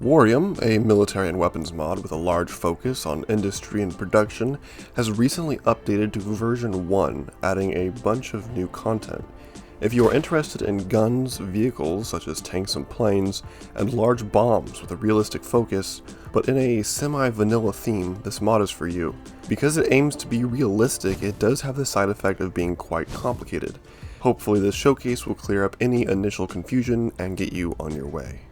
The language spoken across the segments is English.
Warium, a military and weapons mod with a large focus on industry and production, has recently updated to version 1, adding a bunch of new content. If you are interested in guns, vehicles such as tanks and planes, and large bombs with a realistic focus, but in a semi-vanilla theme, this mod is for you. Because it aims to be realistic, it does have the side effect of being quite complicated. Hopefully this showcase will clear up any initial confusion and get you on your way.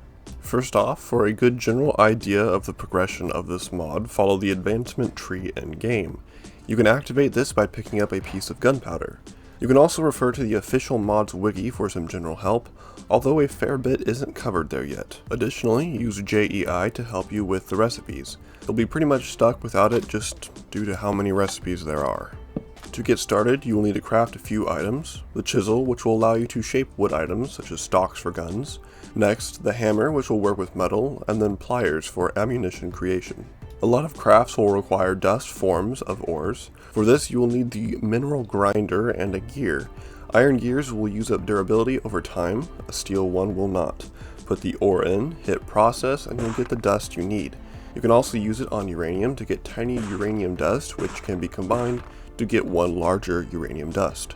First off, for a good general idea of the progression of this mod, follow the advancement tree in game. You can activate this by picking up a piece of gunpowder. You can also refer to the official mods wiki for some general help, although a fair bit isn't covered there yet. Additionally, use JEI to help you with the recipes. You'll be pretty much stuck without it just due to how many recipes there are. To get started, you will need to craft a few items. The chisel, which will allow you to shape wood items, such as stocks for guns. Next, the hammer, which will work with metal, and then pliers for ammunition creation. A lot of crafts will require dust forms of ores. For this, you will need the mineral grinder and a gear. Iron gears will use up durability over time, a steel one will not. Put the ore in, hit process, and you'll get the dust you need. You can also use it on uranium to get tiny uranium dust, which can be combined to get one larger uranium dust.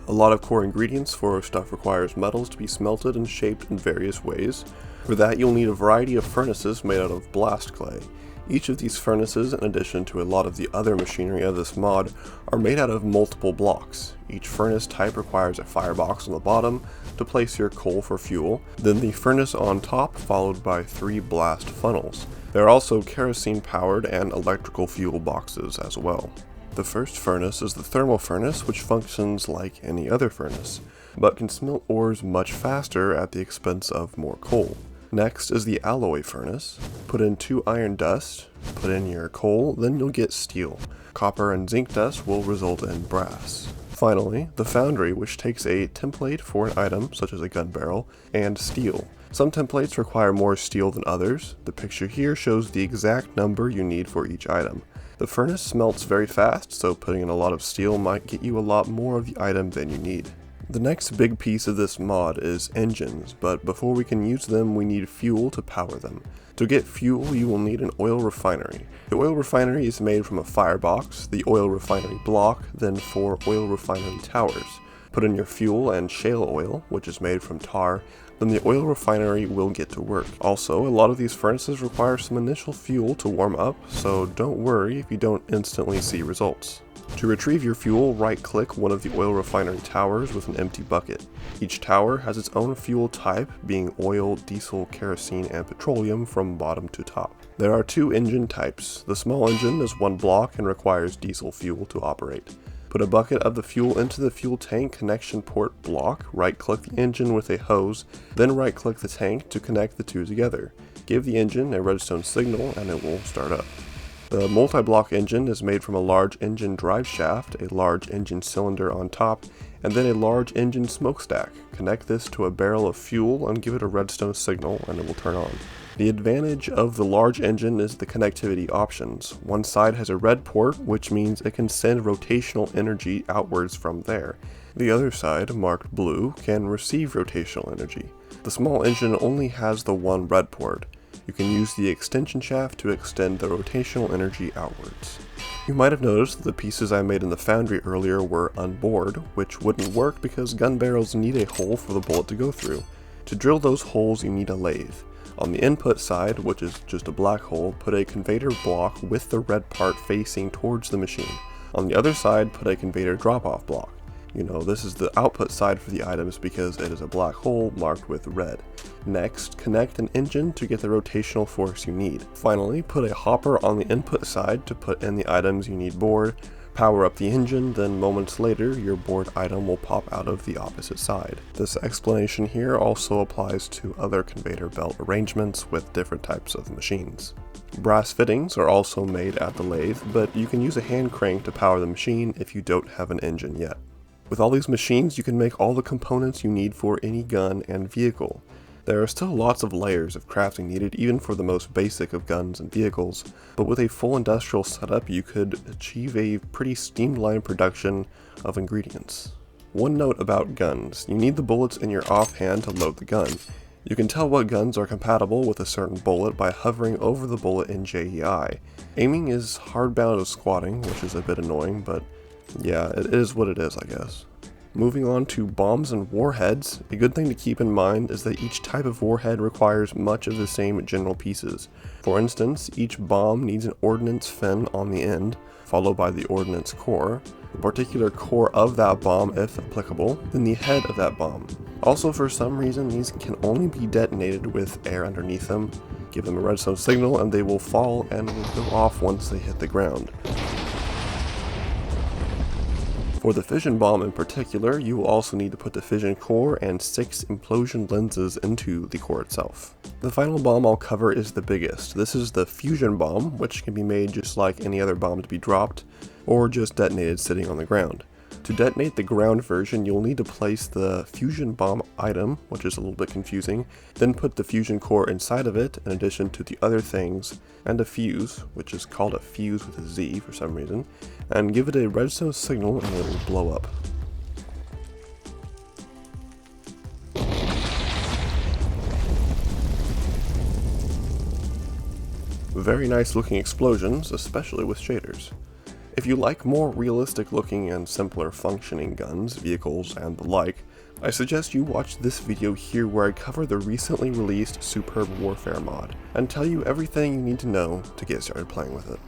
A lot of core ingredients for stuff requires metals to be smelted and shaped in various ways. For that, you'll need a variety of furnaces made out of blast clay. Each of these furnaces, in addition to a lot of the other machinery of this mod, are made out of multiple blocks. Each furnace type requires a firebox on the bottom to place your coal for fuel, then the furnace on top, followed by 3 blast funnels. There are also kerosene powered and electrical fuel boxes as well. The first furnace is the thermal furnace, which functions like any other furnace, but can smelt ores much faster at the expense of more coal. Next is the alloy furnace. Put in 2 iron dust, put in your coal, then you'll get steel. Copper and zinc dust will result in brass. Finally, the foundry, which takes a template for an item, such as a gun barrel, and steel. Some templates require more steel than others. The picture here shows the exact number you need for each item. The furnace smelts very fast, so putting in a lot of steel might get you a lot more of the item than you need. The next big piece of this mod is engines, but before we can use them, we need fuel to power them. To get fuel, you will need an oil refinery. The oil refinery is made from a firebox, the oil refinery block, then 4 oil refinery towers. Put in your fuel and shale oil, which is made from tar, then the oil refinery will get to work. Also, a lot of these furnaces require some initial fuel to warm up, so don't worry if you don't instantly see results. To retrieve your fuel, right-click one of the oil refinery towers with an empty bucket. Each tower has its own fuel type, being oil, diesel, kerosene, and petroleum from bottom to top. There are 2 engine types. The small engine is 1 block and requires diesel fuel to operate. Put a bucket of the fuel into the fuel tank connection port block, right-click the engine with a hose, then right-click the tank to connect the 2 together. Give the engine a redstone signal and it will start up. The multi-block engine is made from a large engine drive shaft, a large engine cylinder on top, and then a large engine smokestack. Connect this to a barrel of fuel and give it a redstone signal and it will turn on. The advantage of the large engine is the connectivity options. One side has a red port, which means it can send rotational energy outwards from there. The other side, marked blue, can receive rotational energy. The small engine only has the 1 red port. You can use the extension shaft to extend the rotational energy outwards. You might have noticed that the pieces I made in the foundry earlier were unbored, which wouldn't work because gun barrels need a hole for the bullet to go through. To drill those holes, you need a lathe. On the input side, which is just a black hole, put a conveyor block with the red part facing towards the machine. On the other side, put a conveyor drop-off block. This is the output side for the items because it is a black hole marked with red. Next, connect an engine to get the rotational force you need. Finally, put a hopper on the input side to put in the items you need bored. Power up the engine, then moments later, your bored item will pop out of the opposite side. This explanation here also applies to other conveyor belt arrangements with different types of machines. Brass fittings are also made at the lathe, but you can use a hand crank to power the machine if you don't have an engine yet. With all these machines, you can make all the components you need for any gun and vehicle. There are still lots of layers of crafting needed even for the most basic of guns and vehicles, but with a full industrial setup you could achieve a pretty streamlined production of ingredients. One note about guns: you need the bullets in your offhand to load the gun. You can tell what guns are compatible with a certain bullet by hovering over the bullet in JEI. Aiming is hardbound of squatting, which is a bit annoying, but yeah, it is what it is, I guess. Moving on to bombs and warheads, a good thing to keep in mind is that each type of warhead requires much of the same general pieces. For instance, each bomb needs an ordnance fin on the end, followed by the ordnance core, the particular core of that bomb if applicable, then the head of that bomb. Also, for some reason, these can only be detonated with air underneath them. Give them a redstone signal and they will fall and will go off once they hit the ground. For the fission bomb in particular, you will also need to put the fission core and 6 implosion lenses into the core itself. The final bomb I'll cover is the biggest. This is the fusion bomb, which can be made just like any other bomb to be dropped, or just detonated sitting on the ground. To detonate the ground version, you'll need to place the fusion bomb item, which is a little bit confusing, then put the fusion core inside of it in addition to the other things, and a fuse, which is called a fuse with a Z for some reason, and give it a redstone signal and it will blow up. Very nice looking explosions, especially with shaders. If you like more realistic looking and simpler functioning guns, vehicles, and the like, I suggest you watch this video here where I cover the recently released Superb Warfare mod, and tell you everything you need to know to get started playing with it.